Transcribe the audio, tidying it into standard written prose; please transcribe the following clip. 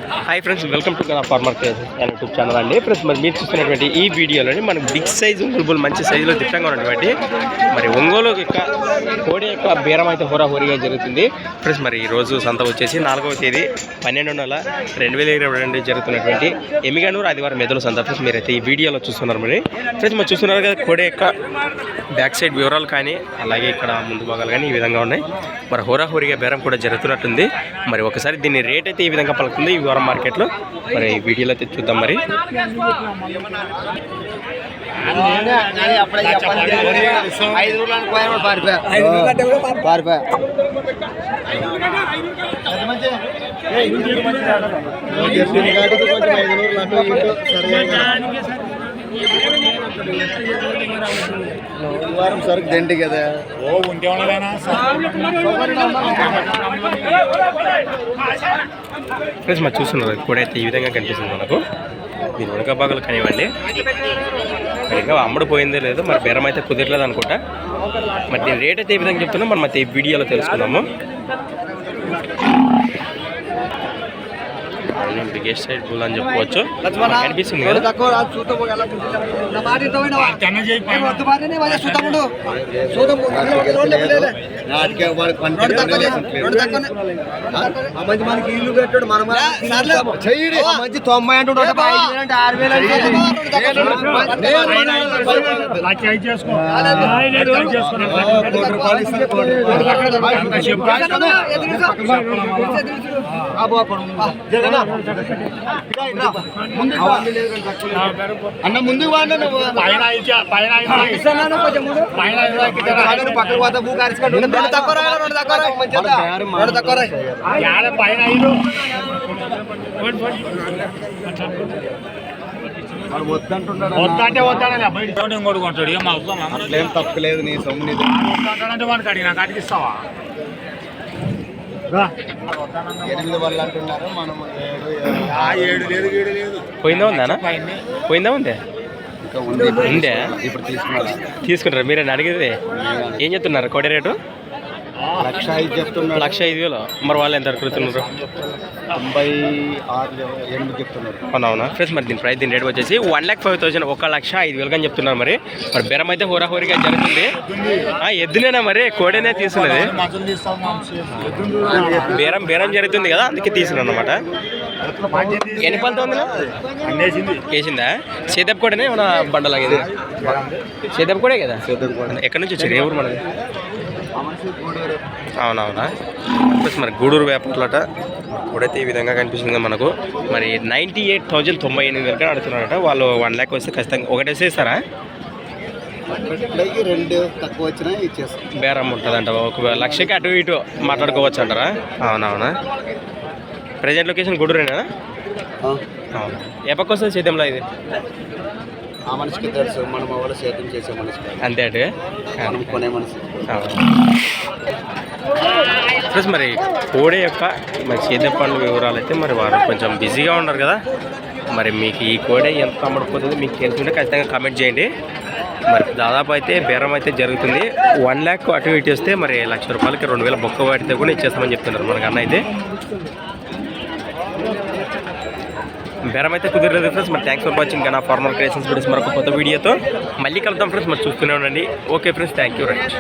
Hi friends, welcome to Gana farmer YouTube channel అండి. Friends మరి మీరు చూస్తున్నటువంటి ఈ వీడియోలోని మనకు బిగ్ సైజు ఒంగోలు మంచి సైజులో దిట్టంగా ఉన్నటువంటి మరి ఒంగోలు యొక్క కోడి యొక్క బేరం అయితే హోరాహోరీగా జరుగుతుంది. ఫ్రెండ్స్ మరి ఈరోజు సంత వచ్చేసి 4వ తేదీ 12 నెల 2022 జరుగుతున్నటువంటి ఎమిగనూరు ఆదివారం మెదలు సంత. ఫ్రెండ్స్ మీరైతే ఈ వీడియోలో చూస్తున్నారు. మరి ఫ్రెండ్స్ మరి చూస్తున్నారు కదా, కోడి యొక్క బ్యాక్ సైడ్ వివరాలు కానీ అలాగే ఇక్కడ ముందు భాగాలు కానీ ఈ విధంగా ఉన్నాయి. మరి హోరాహోరీగా బేరం కూడా జరుగుతున్నట్టుంది. మరి ఒకసారి దీని రేట్ అయితే ఈ విధంగా పలుకుతుంది ఈ వారం మార్కెట్లో. మరి ఈ వీడియోలో అయితే చూద్దాం. మరి వారం సరుకు దండి కదా ఫ్రెండ్స్ మరి చూస్తున్నారు కూడా అయితే ఈ విధంగా కనిపిస్తుంది మనకు. దీని వెనక భాగాలు కానివ్వండి, ఇంకా అమ్ముడుపోయిందే లేదు, మరి బేరం అయితే కుదరలేదు అనుకుంటా. మరి దీని రేట్ అయితే ఈ విధంగా చెప్తున్నాం, మనం అయితే ఈ వీడియోలో తెలుసుకున్నాము. బిగ్గెస్ట్ సైడ్ బుల్ అని చెప్పుకోవచ్చు. కనిపిస్తుంది కదా. మనకి ఇల్లు కట్టాడు మన మంచి 90 అంటే 6,000 అన్న ముందుకు పక్కన పోతా భూ వద్దంటే వద్దాడు ఇంకోటి కొంటాడు. ఏం తప్పలేదు. నీ సొమ్ము వద్దంటే వాడికి అడిగినా కాటికి ఇస్తావా? 8 వల్ల అంటున్నారు. మనం 7 లేదు. పోయిందా ఉందా? పోయిందా ఉందే? ఇంకా ఉంది. ఉందే ఇప్పుడు తీసుకుంటారు. మీరేనా అడిగేది? ఏం చెప్తున్నారు కోడి రేటు? 1,05,000 చెప్తున్నారు. 1,05,000. మరి వాళ్ళు ఎంత అడుగుతున్నారు? 96,800 చెప్తున్నారు. అవునా ఫ్రెండ్స్, మరి దీని ప్రైస్ దీని రేట్ వచ్చేసి 1,05,000, 1,05,000 అని చెప్తున్నారు. మరి బేరం అయితే హోరాహోరీగా జరుగుతుంది. ఎద్దునేనా మరి కోడేనే తీసుకున్నది? బేరం జరుగుతుంది కదా, అందుకే తీసుకున్నాను అనమాట. ఎన్ని పళ్ళతో ఉంది? వేసిందా? సేదప్ కోడనే మన బండలాగేది? సేదప్ కోడే కదా. ఎక్కడి నుంచి వచ్చారు? ఏ ఊరు మనది? అవునవునా ఫ్రెండ్స్, మరి గూడూరు వ్యాపారులట. ఇప్పుడైతే ఈ విధంగా కనిపిస్తుంది మనకు. మరి 98,098 అడుగుతున్నారట. వాళ్ళు 1 lakh వస్తే ఖచ్చితంగా ఒకటేసి ఇస్తారా? 2 తక్కువ వచ్చినా ఇచ్చేస్తాం. బేరం ఉంటుందంట. 1,00,000కి అటు ఇటు మాట్లాడుకోవచ్చు అంటారా? అవునవునా. ప్రజెంట్ లొకేషన్ గూడూరేనా? అవునా. ఏ పక్క వస్తుంది సేద్యంలో ఇది? ఆ మనిషికి తెలుసు. మనం ఎవరు సేద్యం చేసే మనిషికి అంతే అటు మనం కొనే మనిషి. ప్లస్ మరి కోడి యొక్క మరి సేద్యం పనుల వివరాలు అయితే మరి వారు కొంచెం బిజీగా ఉన్నారు కదా. మరి మీకు ఈ కోడి ఎంత అమ్ముడుపోతుందో మీకు తెలుసుకుంటే ఖచ్చితంగా కామెంట్ చేయండి. మరి దాదాపు అయితే బేరం అయితే జరుగుతుంది. 1 lakh అటు ఇటు వస్తే మరి 1,00,000 రూపాయలకి 2,000 బొక్క వాటితో కూడా ఇచ్చేస్తామని చెప్తున్నారు మనకు అన్న అయితే. బేరం అయితే కుదిరలేదు ఫ్రెండ్స్. మరి thanks for watching Gana farmer creations videos. మరొక కొత్త వీడియోతో మళ్ళీ కలుద్దాం ఫ్రెండ్స్. మరి చూస్తూనే ఉండండి. Okay friends, thank you right.